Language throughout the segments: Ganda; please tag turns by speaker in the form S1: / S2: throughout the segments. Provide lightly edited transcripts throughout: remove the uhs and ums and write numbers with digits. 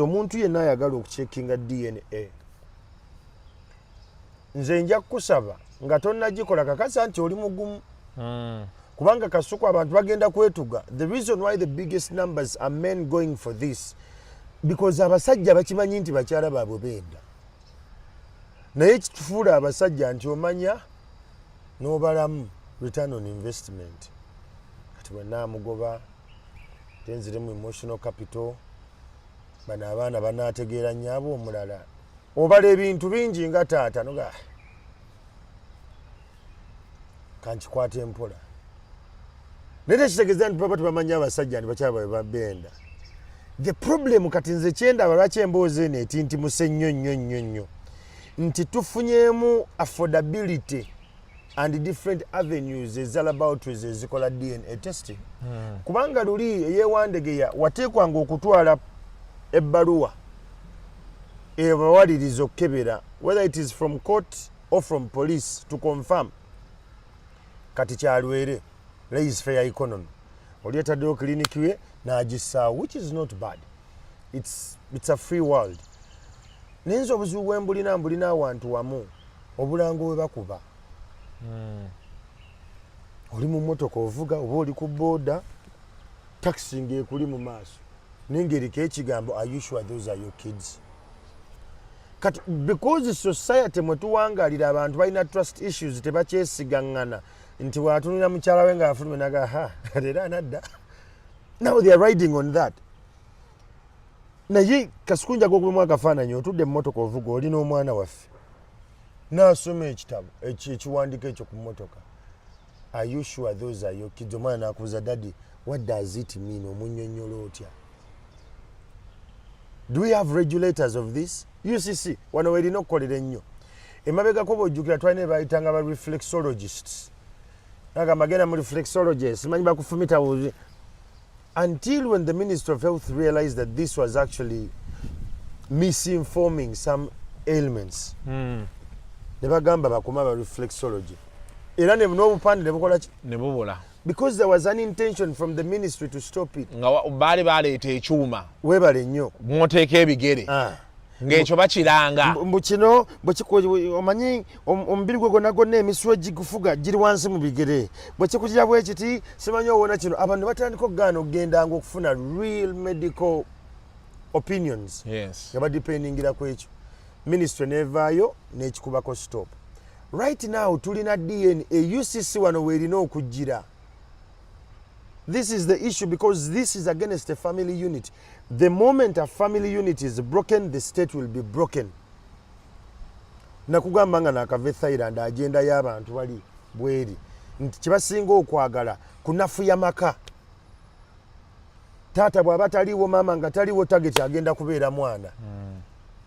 S1: omuntu yenna ayagala okucheckinga DNA nze nja kusaba nga tonnagikola kakasa nti oli mugumu kubanga kasuku abantu bagenda kwetuga. The reason why the biggest numbers are men going for this because abasajja bakimanyi nti bakyala baabwe benda naye kitufuula abasajja nti omanya n'obalamu return on investment kati bwenaamugoba tenziremu emotional capital bano abaana banaategeera nnyabo omulala obala ebintu bingi nga taata noga kankikwata empola naye tekitegeeza nti baba tebamanya abasajja nti bakyala baabwe babenda. The problem kati nze kyendaba lwaki emboozi eno etintimuse nnyo nti tufunyeemu affordability and different avenues ezalabout ezikola DNA testing. Kubanga luli eyewandegeya wateekwanga okutwala ebbaluwa ebawaliriza okukebera whether it is from court or from police to confirm kati kyalwere raise fair economy olietaddeyo kliniki ye n'agisaawo which is not bad. It's a free world. Nenzo obuzibu bwe mbulina awantu wamu obulango bwe bakuba oli mu mmotoka ovuga oba oli ku booda taxi ng'ekuli mu maaso nengeriko ekigambo are you sure those are your kids? Kati because society mwe tuwangalira abantu balina trust issues tebakyesigaŋŋana nti bw'atunulira mukyala we ng'afuluma naga ha leero anadda. Now they are riding on that. Naye kasukunja gwokulimu akafaananyi otudde emmotoka ovuga oli n'omwana waffe n'asoma ekitabo ekiwandiiko ekyo ku mmotoka are you sure those are your kids? Omwana n'akubuuza daddy what does it mean omunnyonnyola otya? Do we have regulators of this? UCC wano werina okukolera ennyo emabegako bw'ojjukira twalina bayitanga ba reflexologists agamba genda mu reflexologist manyi bakufumita buzi until when the Minister of Health realized that this was actually misinforming some ailments. Ne bagamba bakoma ba reflexology era ne n'obupande ne bukola
S2: ne bubula
S1: because there was an intention from the ministry to stop it.
S2: Nga baali baleeta ekyuma
S1: Webale nnyo
S2: mwoteeka ebigere ng'ekyo bakiranga
S1: mbu kino omanyi omubiri gwe gwonna emiswa gigufuga giri wansi mu bigere bwe kikugira bwe kiti simanyi owona kino abantu batandika okugaana okugendanga okufuna real medical opinions nga badipendingira ku ekyo ministry nevaayo n'ekikubako stop. Right now tulina DNA UCC wano weerina okujjira. This is the issue because this is against a family unit. The moment a family unit is broken, the state will be broken. Nakugamba nga nakava Thailand agenda y'abantu bali bweri nti kibasinga okwagala kunafuya maka. Taata bw'aba taliiwo maama nga taliiwo target agenda kubeera mwana.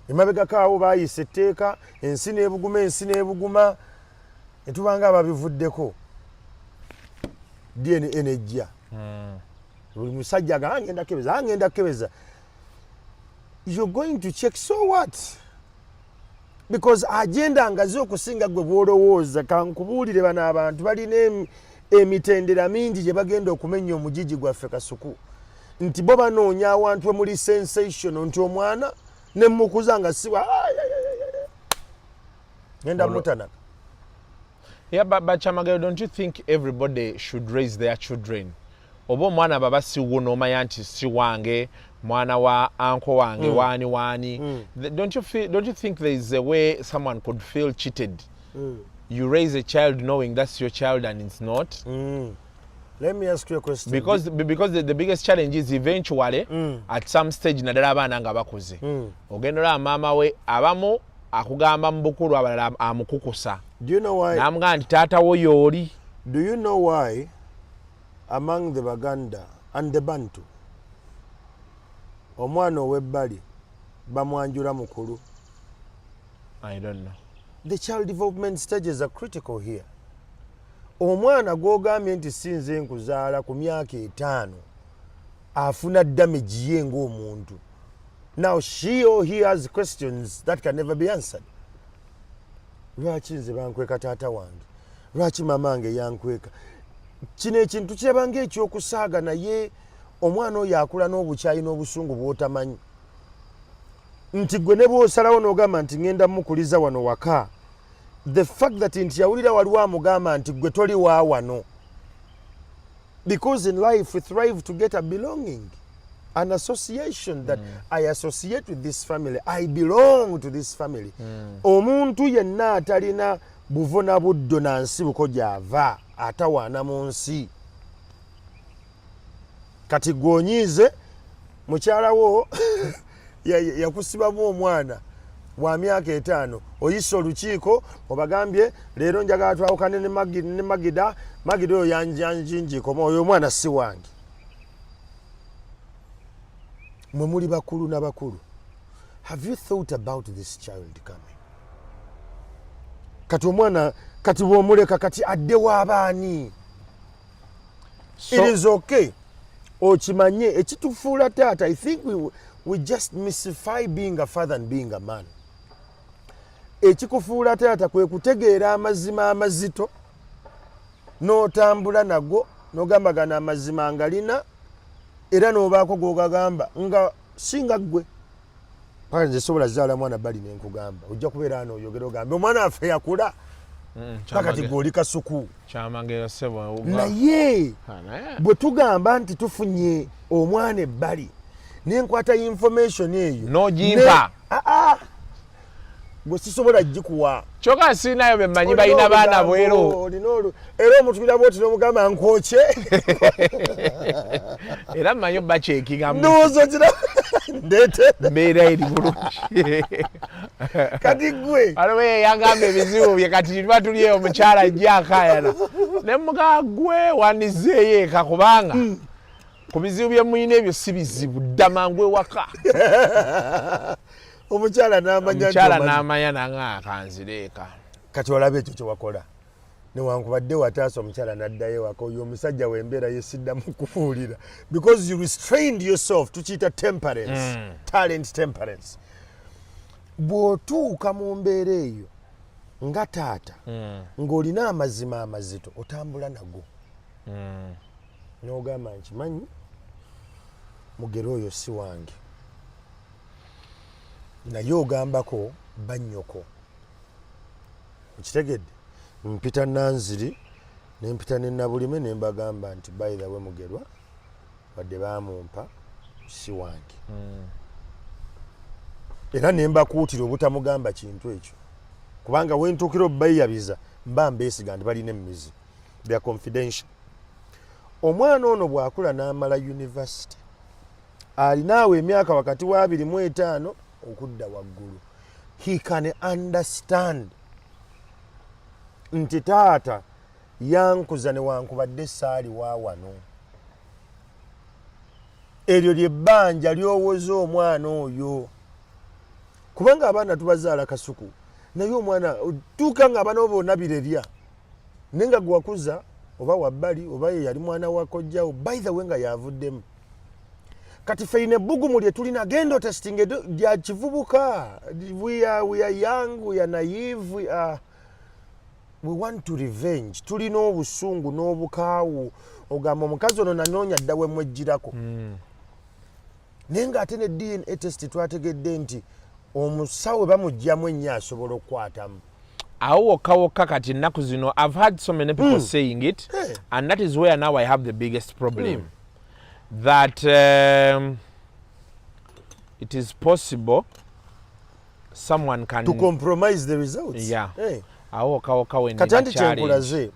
S1: Emabegako awo baayisa etteeka ensi n'ebuguma ne tubanga ababivuddeko DNA nejja. Buli musajja angenda kebeza. You're going to check so what? Because agenda ngazi okusinga gwe bwolowooza kankubuulire bano abantu balina emitendera mingi gye bagenda okumenya omugigi gwaffe kasuku nti bo banoonya awantu emuli sensation nti omwana ne mukuza nga siwa ngenda mutanaka.
S2: Yeah, but Chamagero, don't you think everybody should raise their children? Obo mwana baba siwo n'omanya nti si wange mwana wa uncle wange wani. Don't you think there is a way someone could feel cheated? You raise a child knowing that's your child and it's not?
S1: Let me ask you a question.
S2: Because the biggest challenge is eventually at some stage nadala abaana nga bakuze. Ogendola mama we abamu akugamba mu bukulu abalala amukukusa.
S1: Do you know why?
S2: Namugamba nti taata wo y'oli.
S1: Do you know why among the Baganda and the Bantu omwana ow'ebbali bamwanjula mukulu?
S2: I don't know.
S1: The child development stages are critical here. Omwana gw'ogambye nti sinze nkuzaala ku myaka 5 afuna damage ye ng'omuntu. Now she or he has questions that can never be answered. Lwaki nze bankweka taata wange? Lwaki mama wange yankweka? Kino ekintu kyebanga ekyokusaaga naye omwana oyo akula n'obukyayi n'obusungu bw'otamanyi. nti gwe ne bw'osalawo n'ogamba nti ngenda mukuliza wano waka, the fact that nti yawulira waliwo amugamba nti gwe toli wa wano, because in life we thrive to get a belonging, an association that I associate with this family, I belong to this family. Omuntu yenna atalina buvuna buddo na nsibuko gy'ava atawaana mu nsi. Kati gwonyiize mukyala wo yakusibamu omwana wa myaka 5, oyise olukiiko obagambye leero njagala twawukane ne Magida oyo yanjinjikoma, oyo omwana si wange. Mwe muli bakulu n'abakulu, have you thought about this child coming? Kati omwana kati bw'omuleka kati adde w'abaani. It is okay. Okimanye ekitufuula taata, I think we just mystify being a father and being a man. Ekikufuula taata kwe kutegeera amazima amazito n'otambula nago n'ogambagana amazima ngalina era n'obaako g'ogagamba nga singa ggwe. Paka nze sobola zaala mwana bali ne nkugamba ojja kubeera ano oyogera ogambe omwana waffe yakula kakati gw'oli kasuku. Naye bwe tugamba nti tufunye omwana ebbali nenkwata information eyo
S2: n'ogimpa
S1: gwe sisobola gikuwa.
S2: Kyokka siinayo be mmanyi balina baana bwero
S1: era omutubira bwoti n'omugamba nkwoke
S2: era mmanyi bacekinga
S1: ndowooza gira ndeete
S2: mbeera eri bulungi.
S1: kati gwe
S2: aliwo yagamba ebizibu bye kati tuba tuli eyo omukyala ajja akayana ne mugaa gwe wandizeeyo eka kubanga ku bizibu bye muyina ebyo si bizibu dda mangu ewaka.
S1: omukyala
S2: n'amanya nanga akanzireeka.
S1: Kati olaba ekyo kye wakola newankubadde wataasa omukyala n'addayo ewaka, oyo omusajja w'embeera yesiddamu kubuulira because you restrained yourself, tukiyita temperance, talent temperance. Bw'otuuka mu mbeera eyo nga taata ng'olina amazima amazito otambula nago n'ogamba nkimanyi mugero oyo si wange, naye ogambako bannyoko. Okitegedde? Mpita Nanziri nempita ne Nabulime ne mbagamba nti by the way Mugerwa wadde baamumpa si wange. Era ne mbakuutira obutamugamba kintu ekyo kubanga we ntuukira obbayiyabiza mba mbeesiga nti balina emmizi, they are confidential. Omwana ono bw'akula n'amala university alinaawo emyaka wakati wa 25 okudda waggulu, he can understand nti taata yankuza newankubadde saali wa wano. Eryo lyebbanja lyowoza omwana oyo kubanga abaana tubazaala kasuku, naye omwana tuuka nga abaana bonna birerya naye nga gwakuza oba wabbali oba ye yali mwana wa kojjawo by the way nga yavuddemu. Kati feine bugumu lye tulina gendo testing lya kivubuka, we are young, we are naive, we want to revenge. Tulina obusungu n'obukaawu ogamba omukazi ono nanoonya dda we mwejjirako. Naye ng'ate ne DNA test twategedde nti omusawo bamugyamu ennyo asobola okukwatamu.
S2: Awo wokka kati ennaku zino I've heard so many people saying it, and that is where now I have the biggest problem. That it is possible someone can
S1: to compromise the results.
S2: Yeah. Awo wokka when
S1: Katandi kyenkulaze